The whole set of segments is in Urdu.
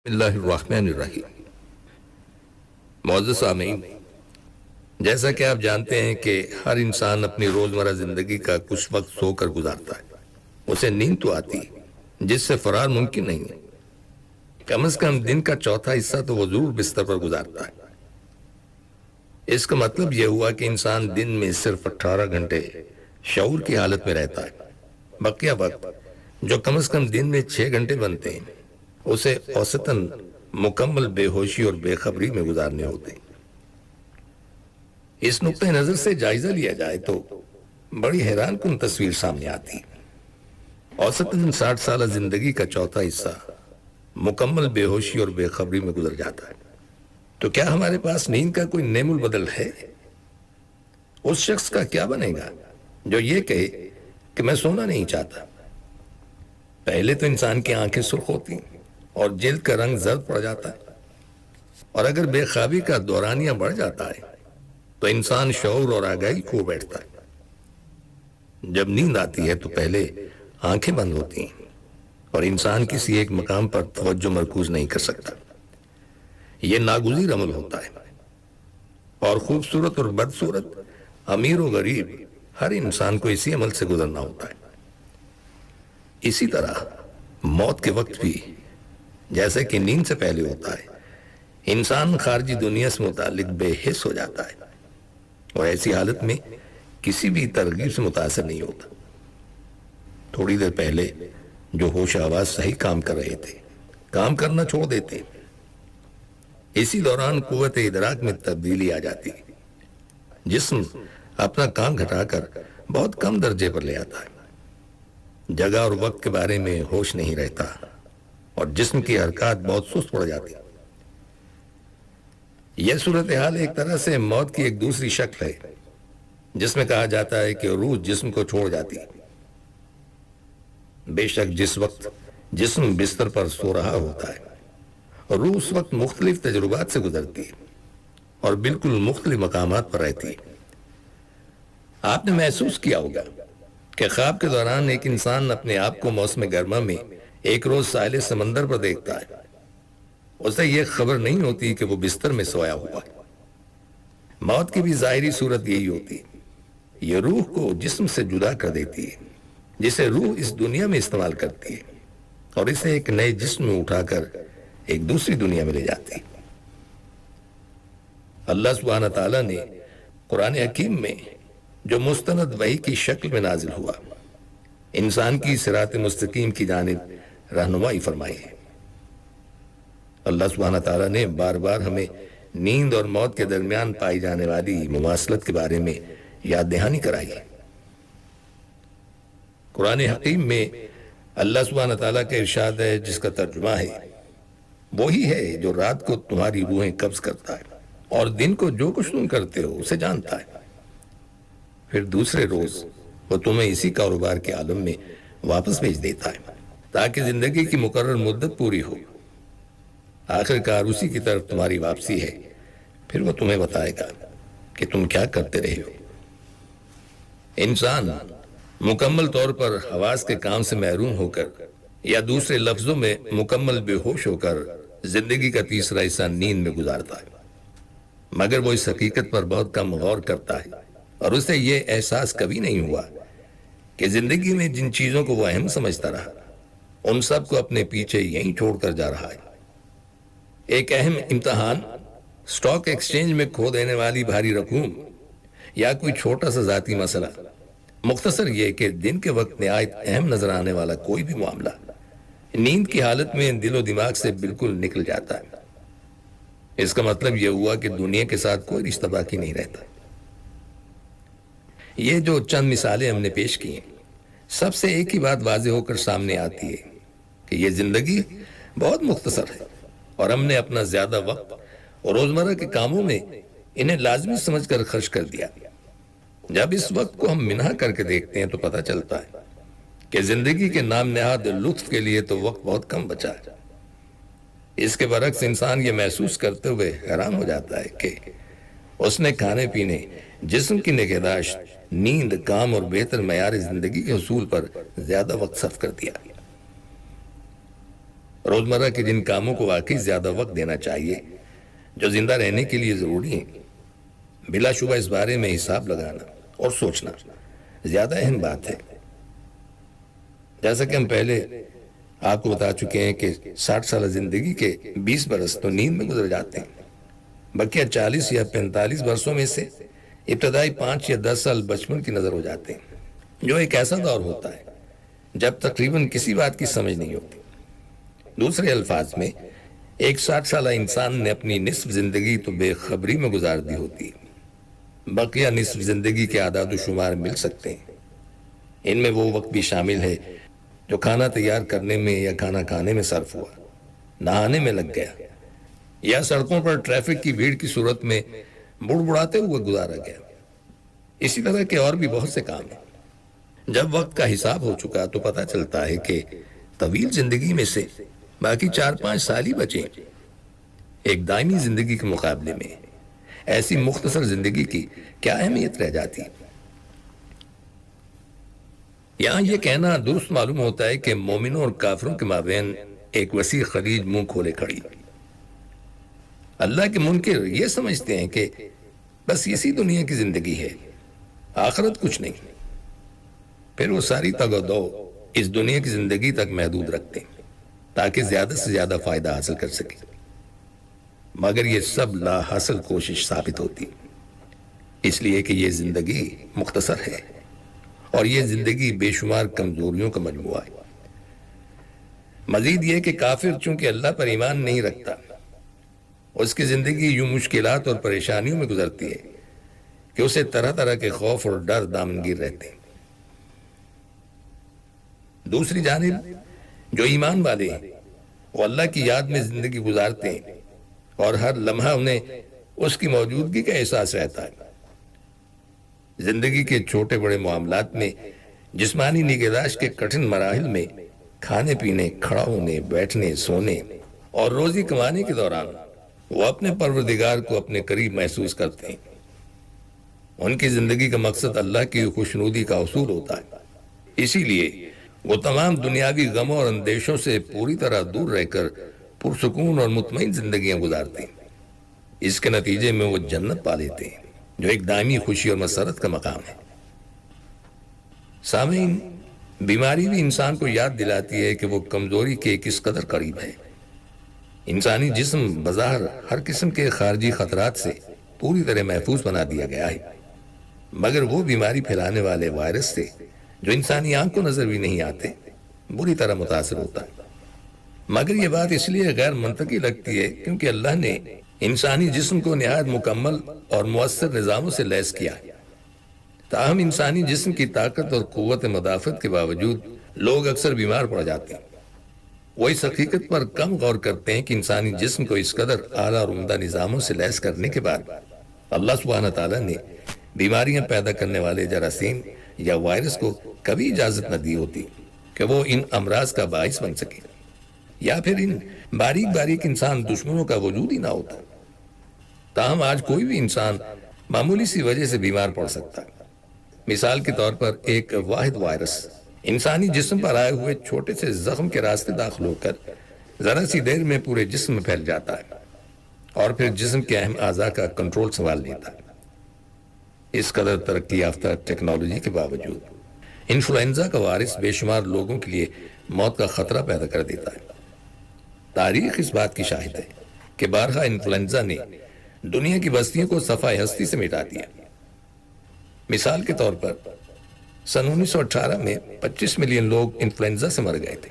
اللہ الرحمن الرحیم۔ معزز سامعین، جیسا کہ آپ جانتے ہیں کہ ہر انسان اپنی روزمرہ زندگی کا کچھ وقت سو کر گزارتا ہے۔ اسے نیند تو آتی ہے جس سے فرار ممکن نہیں ہے۔ کم از کم دن کا چوتھا حصہ تو وہ ضرور بستر پر گزارتا ہے۔ اس کا مطلب یہ ہوا کہ انسان دن میں صرف 18 گھنٹے شعور کی حالت میں رہتا ہے۔ بقیہ وقت جو کم از کم دن میں 6 گھنٹے بنتے ہیں اسے اوسطاً مکمل بے ہوشی اور بے خبری میں گزارنے ہوتے ہیں۔ اس نقطہ نظر سے جائزہ لیا جائے تو بڑی حیران کن تصویر سامنے آتی ہے۔ اوسطاً 60 سالہ زندگی کا چوتھا حصہ مکمل بے ہوشی اور بے خبری میں گزر جاتا ہے۔ تو کیا ہمارے پاس نیند کا کوئی نعم البدل ہے؟ اس شخص کا کیا بنے گا جو یہ کہے کہ میں سونا نہیں چاہتا؟ پہلے تو انسان کی آنکھیں سرخ ہوتی ہیں اور جلد کا رنگ زرد پڑ جاتا ہے، اور اگر بے خوابی کا دورانیہ بڑھ جاتا ہے تو انسان شعور اور آگاہی کھو بیٹھتا ہے۔ جب نیند آتی ہے تو پہلے آنکھیں بند ہوتی ہیں اور انسان کسی ایک مقام پر توجہ مرکوز نہیں کر سکتا۔ یہ ناگزیر عمل ہوتا ہے، اور خوبصورت اور بدصورت، امیر و غریب، ہر انسان کو اسی عمل سے گزرنا ہوتا ہے۔ اسی طرح موت کے وقت بھی جیسے کہ نیند سے پہلے ہوتا ہے، انسان خارجی دنیا سے متعلق بے حس ہو جاتا ہے اور ایسی حالت میں کسی بھی ترغیب سے متاثر نہیں ہوتا۔ تھوڑی دیر پہلے جو ہوش آواز صحیح کام کر رہے تھے کام کرنا چھوڑ دیتے، اسی دوران قوت ادراک میں تبدیلی آ جاتی ہے۔ جسم اپنا کام گھٹا کر بہت کم درجے پر لے آتا ہے، جگہ اور وقت کے بارے میں ہوش نہیں رہتا اور جسم کی حرکات بہت سست پڑ جاتی۔ یہ صورتحال ایک طرح سے موت کی ایک دوسری شکل ہے، جس میں کہا جاتا ہے کہ روح جسم کو چھوڑ جاتی ہے۔ بے شک جس وقت جسم بستر پر سو رہا ہوتا ہے روح اس وقت مختلف تجربات سے گزرتی ہے اور بالکل مختلف مقامات پر رہتی ہے۔ آپ نے محسوس کیا ہوگا کہ خواب کے دوران ایک انسان اپنے آپ کو موسم گرما میں ایک روز ساحل سمندر پر دیکھتا ہے۔ اسے یہ خبر نہیں ہوتی کہ وہ بستر میں سویا ہوا ہے۔ موت کی بھی ظاہری صورت یہی ہوتی ہے، یہ روح کو جسم سے جدا کر دیتی ہے، جسے روح اس دنیا میں استعمال کرتی ہے اور اسے ایک نئے جسم میں اٹھا کر ایک دوسری دنیا میں لے جاتی ہے۔ اللہ سبحانہ تعالیٰ نے قرآن حکیم میں جو مستند وحی کی شکل میں نازل ہوا انسان کی صراط مستقیم کی جانب رہنمائی فرمائی ہے۔ اللہ سبحانہ تعالیٰ نے بار بار ہمیں نیند اور موت کے درمیان پائی جانے والی مماثلت کے بارے میں یاد دہانی کرائی ہے۔ قرآن حکیم میں اللہ سبحانہ تعالیٰ کا ارشاد ہے جس کا ترجمہ ہے، وہی ہے جو رات کو تمہاری روحیں قبض کرتا ہے اور دن کو جو کچھ تم کرتے ہو اسے جانتا ہے، پھر دوسرے روز وہ تمہیں اسی کاروبار کے عالم میں واپس بھیج دیتا ہے تاکہ زندگی کی مقرر مدت پوری ہو۔ آخر کار اسی کی طرف تمہاری واپسی ہے، پھر وہ تمہیں بتائے گا کہ تم کیا کرتے رہے ہو۔ انسان مکمل طور پر حواس کے کام سے محروم ہو کر، یا دوسرے لفظوں میں مکمل بے ہوش ہو کر، زندگی کا تیسرا حصہ نیند میں گزارتا ہے، مگر وہ اس حقیقت پر بہت کم غور کرتا ہے اور اسے یہ احساس کبھی نہیں ہوا کہ زندگی میں جن چیزوں کو وہ اہم سمجھتا رہا ان سب کو اپنے پیچھے یہیں چھوڑ کر جا رہا ہے۔ ایک اہم امتحان، سٹاک ایکسچینج میں کھو دینے والی بھاری رقوم، یا کوئی چھوٹا سا ذاتی مسئلہ، مختصر یہ کہ دن کے وقت نہایت اہم نظر آنے والا کوئی بھی معاملہ نیند کی حالت میں دل و دماغ سے بالکل نکل جاتا ہے۔ اس کا مطلب یہ ہوا کہ دنیا کے ساتھ کوئی رشتہ باقی نہیں رہتا۔ یہ جو چند مثالیں ہم نے پیش کی ہیں، سب سے ایک ہی بات واضح ہو کر سامنے آتی ہے کہ یہ زندگی بہت مختصر ہے اور ہم نے اپنا زیادہ وقت اور روزمرہ کے کاموں میں انہیں لازمی سمجھ کر خرچ کر دیا۔ جب اس وقت کو ہم منہا کر کے دیکھتے ہیں تو پتہ چلتا ہے کہ زندگی کے نام نہاد لطف کے لیے تو وقت بہت کم بچا ہے۔ اس کے برعکس انسان یہ محسوس کرتے ہوئے حیران ہو جاتا ہے کہ اس نے کھانے پینے، جسم کی نگہداشت، نیند، کام اور بہتر معیار زندگی کے حصول پر زیادہ وقت صرف کر دیا۔ روزمرہ کے جن کاموں کو واقعی زیادہ وقت دینا چاہیے، جو زندہ رہنے کے لیے ضروری ہیں، بلا شبہ اس بارے میں حساب لگانا اور سوچنا زیادہ اہم بات ہے۔ جیسا کہ ہم پہلے آپ کو بتا چکے ہیں کہ 60 سالہ زندگی کے 20 برس تو نیند میں گزر جاتے ہیں، بقیہ 40 یا 45 برسوں میں سے ابتدائی 5 یا 10 سال بچپن کی نظر ہو جاتے ہیں، جو ایک ایسا دور ہوتا ہے جب تقریباً کسی بات کی سمجھ نہیں ہوتی۔ دوسرے الفاظ میں ایک 60 سالہ انسان نے اپنی نصف زندگی تو بے خبری میں گزار دی ہوتی ہے، بقیہ نصف زندگی کے اعداد و شمار مل سکتے ہیں۔ ان میں وہ وقت بھی شامل ہے جو کھانا تیار کرنے میں یا کھانا کھانے میں صرف ہوا، نہانے میں لگ گیا، یا سڑکوں پر ٹریفک کی بھیڑ کی صورت میں بڑبڑاتے ہوئے گزارا گیا۔ اسی طرح کے اور بھی بہت سے کام ہیں۔ جب وقت کا حساب ہو چکا تو پتہ چلتا ہے کہ طویل زندگی میں سے باقی 4-5 سال ہی بچے۔ ایک دائمی زندگی کے مقابلے میں ایسی مختصر زندگی کی کیا اہمیت رہ جاتی ہے؟ یہاں یہ کہنا درست معلوم ہوتا ہے کہ مومنوں اور کافروں کے مابین ایک وسیع خلیج منہ کھولے کھڑی۔ اللہ کے منکر یہ سمجھتے ہیں کہ بس اسی دنیا کی زندگی ہے، آخرت کچھ نہیں۔ پھر وہ ساری تگ و دو اس دنیا کی زندگی تک محدود رکھتے ہیں تاکہ زیادہ سے زیادہ فائدہ حاصل کر سکیں، مگر یہ سب لا حاصل کوشش ثابت ہوتی، اس لیے کہ یہ زندگی مختصر ہے اور یہ زندگی بے شمار کمزوریوں کا مجموعہ ہے۔ مزید یہ کہ کافر چونکہ اللہ پر ایمان نہیں رکھتا، اس کی زندگی یوں مشکلات اور پریشانیوں میں گزرتی ہے کہ اسے طرح طرح کے خوف اور ڈر دامنگیر رہتے ہیں۔ دوسری جانب جو ایمان والے ہیں وہ اللہ کی یاد میں زندگی گزارتے ہیں اور ہر لمحہ انہیں اس کی موجودگی کا احساس رہتا ہے۔ زندگی کے چھوٹے بڑے معاملات میں، جسمانی نگہداشت کے کٹھن مراحل میں، کھانے پینے، کھڑا ہونے، بیٹھنے، سونے اور روزی کمانے کے دوران وہ اپنے پروردگار کو اپنے قریب محسوس کرتے ہیں۔ ان کی زندگی کا مقصد اللہ کی خوشنودی کا حصول ہوتا ہے، اسی لیے وہ تمام دنیاوی غموں اور اندیشوں سے پوری طرح دور رہ کر پرسکون اور مطمئن زندگیاں گزارتے ہیں۔ اس کے نتیجے میں وہ جنت پا لیتے ہیں جو ایک دائمی خوشی اور مسرت کا مقام ہے۔ سامعین، بیماری بھی انسان کو یاد دلاتی ہے کہ وہ کمزوری کے کس قدر قریب ہے۔ انسانی جسم بظاہر ہر قسم کے خارجی خطرات سے پوری طرح محفوظ بنا دیا گیا ہے، مگر وہ بیماری پھیلانے والے وائرس سے جو انسانی آنکھ کو نظر بھی نہیں آتے بری طرح متاثر ہوتا ہے۔ مگر یہ بات اس لیے غیر منطقی لگتی ہے کیونکہ اللہ نے انسانی جسم کو نہایت مکمل اور مؤثر نظاموں سے لیس کیا ہے، تاہم انسانی جسم کی طاقت اور قوت مدافعت کے باوجود لوگ اکثر بیمار پڑ جاتے ہیں۔ وہ اس حقیقت پر کم غور کرتے ہیں کہ انسانی جسم کو اس قدر اعلیٰ اور عمدہ نظاموں سے لیس کرنے کے بعد اللہ سبحانہ تعالیٰ نے بیماریاں پیدا کرنے والے جراثیم یا وائرس کو کبھی اجازت نہ دی ہوتی کہ وہ ان امراض کا باعث بن سکے، یا پھر ان باریک باریک انسان دشمنوں کا وجود ہی نہ ہوتا۔ تاہم آج کوئی بھی انسان معمولی سی وجہ سے بیمار پڑ سکتا ہے۔ مثال کے طور پر ایک واحد وائرس انسانی جسم پر آئے ہوئے چھوٹے سے زخم کے راستے داخل ہو کر ذرا سی دیر میں پورے جسم میں پھیل جاتا ہے اور پھر جسم کے اہم اعضاء کا کنٹرول سنبھال لیتا ہے۔ اس قدر ترقی یافتہ ٹیکنالوجی کے باوجود انفلوئنزا کا وائرس بے شمار لوگوں کے لیے موت کا خطرہ پیدا کر دیتا ہے۔ تاریخ اس بات کی شاہد ہے کہ بارہا انفلوئنزا نے دنیا کی بستیوں کو صفحہ ہستی سے مٹا دیا۔ مثال کے طور پر سن 1918 میں 25 ملین لوگ انفلوئنزا سے مر گئے تھے۔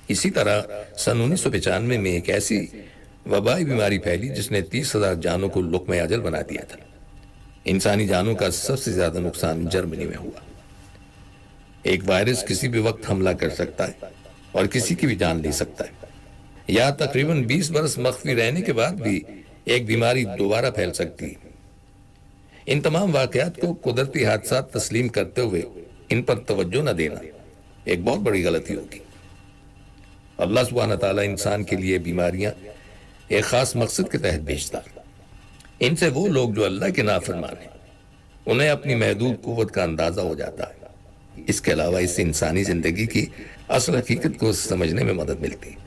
اسی طرح سن 1995 میں ایک ایسی وبائی بیماری پھیلی جس نے 30,000 جانوں کو لقمہ اجل بنا دیا تھا۔ انسانی جانوں کا سب سے زیادہ نقصان جرمنی میں ہوا۔ ایک وائرس کسی بھی وقت حملہ کر سکتا ہے اور کسی کی بھی جان لے سکتا ہے، یا تقریباً 20 برس مخفی رہنے کے بعد بھی ایک بیماری دوبارہ پھیل سکتی ہے۔ ان تمام واقعات کو قدرتی حادثات تسلیم کرتے ہوئے ان پر توجہ نہ دینا ایک بہت بڑی غلطی ہوگی۔ اللہ سبحانہ تعالیٰ انسان کے لیے بیماریاں ایک خاص مقصد کے تحت بھیجتا ہے۔ ان سے وہ لوگ جو اللہ کے نافرمان ہیں انہیں اپنی محدود قوت کا اندازہ ہو جاتا ہے۔ اس کے علاوہ اس سے انسانی زندگی کی اصل حقیقت کو سمجھنے میں مدد ملتی ہے۔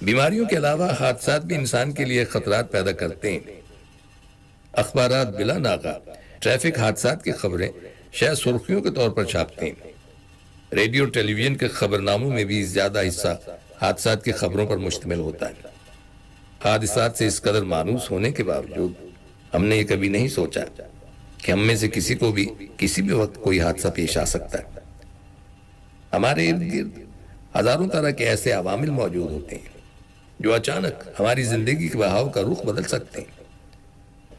بیماریوں کے علاوہ حادثات بھی انسان کے لیے خطرات پیدا کرتے ہیں۔ اخبارات بلا ناغہ ٹریفک حادثات کی خبریں شاید سرخیوں کے طور پر چھاپتے ہیں۔ ریڈیو ٹیلی ویژن کے خبرناموں میں بھی زیادہ حصہ حادثات کی خبروں پر مشتمل ہوتا ہے۔ حادثات سے اس قدر مانوس ہونے کے باوجود ہم نے یہ کبھی نہیں سوچا کہ ہم میں سے کسی کو بھی کسی بھی وقت کوئی حادثہ پیش آ سکتا ہے۔ ہمارے ارد گرد ہزاروں طرح کے ایسے عوامل موجود ہوتے ہیں جو اچانک ہماری زندگی کے بہاؤ کا رخ بدل سکتے ہیں۔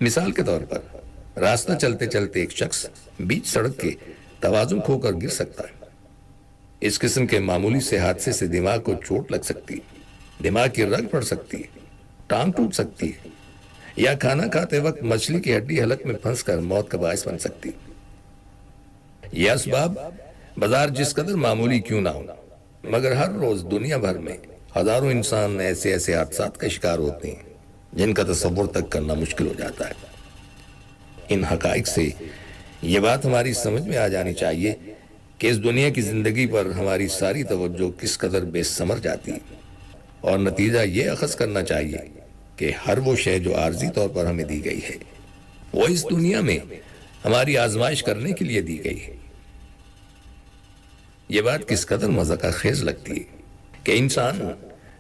مثال کے طور پر راستہ چلتے چلتے ایک شخص بیچ سڑک کے توازن کھو کر گر سکتا ہے۔ اس قسم کے معمولی سے حادثے سے دماغ کو چوٹ لگ سکتی ہے، دماغ کی رگ پڑ سکتی ہے، ٹانگ ٹوٹ سکتی ہے، یا کھانا کھاتے وقت مچھلی کی ہڈی حلق میں پھنس کر موت کا باعث بن سکتی ہے۔ یہ اسباب بازار جس قدر معمولی کیوں نہ ہو، مگر ہر روز دنیا بھر میں ہزاروں انسان ایسے حادثات کا شکار ہوتے ہیں جن کا تصور تک کرنا مشکل ہو جاتا ہے۔ ان حقائق سے یہ بات ہماری سمجھ میں آ جانی چاہیے کہ اس دنیا کی زندگی پر ہماری ساری توجہ کس قدر بے ثمر جاتی ہے، اور نتیجہ یہ اخذ کرنا چاہیے کہ ہر وہ شے جو عارضی طور پر ہمیں دی گئی ہے وہ اس دنیا میں ہماری آزمائش کرنے کے لیے دی گئی ہے۔ یہ بات کس قدر مذاق خیز لگتی ہے کہ انسان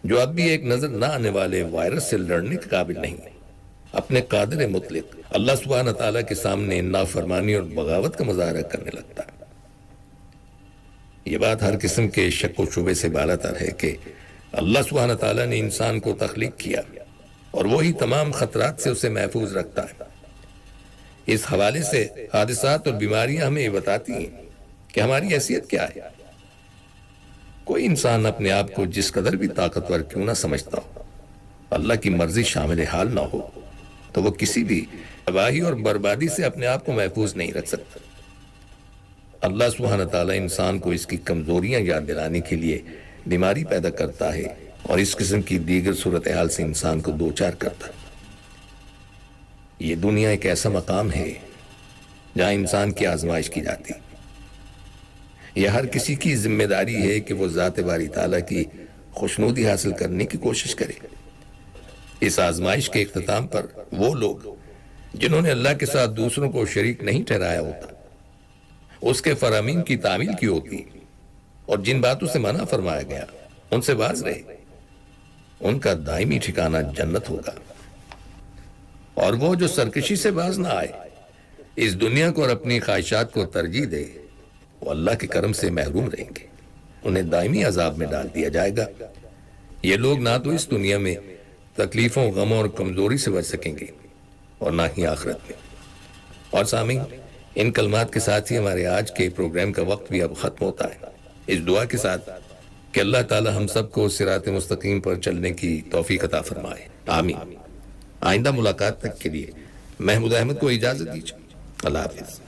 جو اب بھی ایک نظر نہ آنے والے وائرس سے لڑنے کے قابل نہیں، اپنے قادر مطلق اللہ سبحانہ تعالیٰ کے سامنے نافرمانی اور بغاوت کا مظاہرہ کرنے لگتا ہے۔ یہ بات ہر قسم کے شک و شبے سے بالاتر ہے کہ اللہ سبحانہ تعالیٰ نے انسان کو تخلیق کیا اور وہی تمام خطرات سے اسے محفوظ رکھتا ہے۔ اس حوالے سے حادثات اور بیماریاں ہمیں یہ بتاتی ہیں کہ ہماری حیثیت کیا ہے۔ کوئی انسان اپنے آپ کو جس قدر بھی طاقتور کیوں نہ سمجھتا ہو، اللہ کی مرضی شامل حال نہ ہو تو وہ کسی بھی تباہی اور بربادی سے اپنے آپ کو محفوظ نہیں رکھ سکتا۔ اللہ سبحانہ تعالیٰ انسان کو اس کی کمزوریاں یاد دلانے کے لیے بیماری پیدا کرتا ہے اور اس قسم کی دیگر صورتحال سے انسان کو دوچار کرتا ہے۔ یہ دنیا ایک ایسا مقام ہے جہاں انسان کی آزمائش کی جاتی ہے۔ یہ ہر کسی کی ذمہ داری ہے کہ وہ ذات باری تعالیٰ کی خوشنودی حاصل کرنے کی کوشش کرے۔ اس آزمائش کے اختتام پر وہ لوگ جنہوں نے اللہ کے ساتھ دوسروں کو شریک نہیں ٹھہرایا ہوتا، اس کے فرامین کی تعمیل کی ہوتی اور جن باتوں سے منع فرمایا گیا ان سے باز رہے، ان کا دائمی ٹھکانہ جنت ہوگا۔ اور وہ جو سرکشی سے باز نہ آئے، اس دنیا کو اور اپنی خواہشات کو ترجیح دے، وہ اللہ کے کرم سے محروم رہیں گے، انہیں دائمی عذاب میں ڈال دیا جائے گا۔ یہ لوگ نہ تو اس دنیا میں تکلیفوں، غموں اور کمزوری سے بچ سکیں گے اور نہ ہی آخرت میں۔ اور سامعین، ان کلمات کے ساتھ ہی ہمارے آج کے پروگرام کا وقت بھی اب ختم ہوتا ہے، اس دعا کے ساتھ کہ اللہ تعالی ہم سب کو صراط مستقیم پر چلنے کی توفیق عطا فرمائے، آمین۔ آئندہ ملاقات تک کے لیے محمود احمد کو اجازت دیجیے، اللہ حافظ۔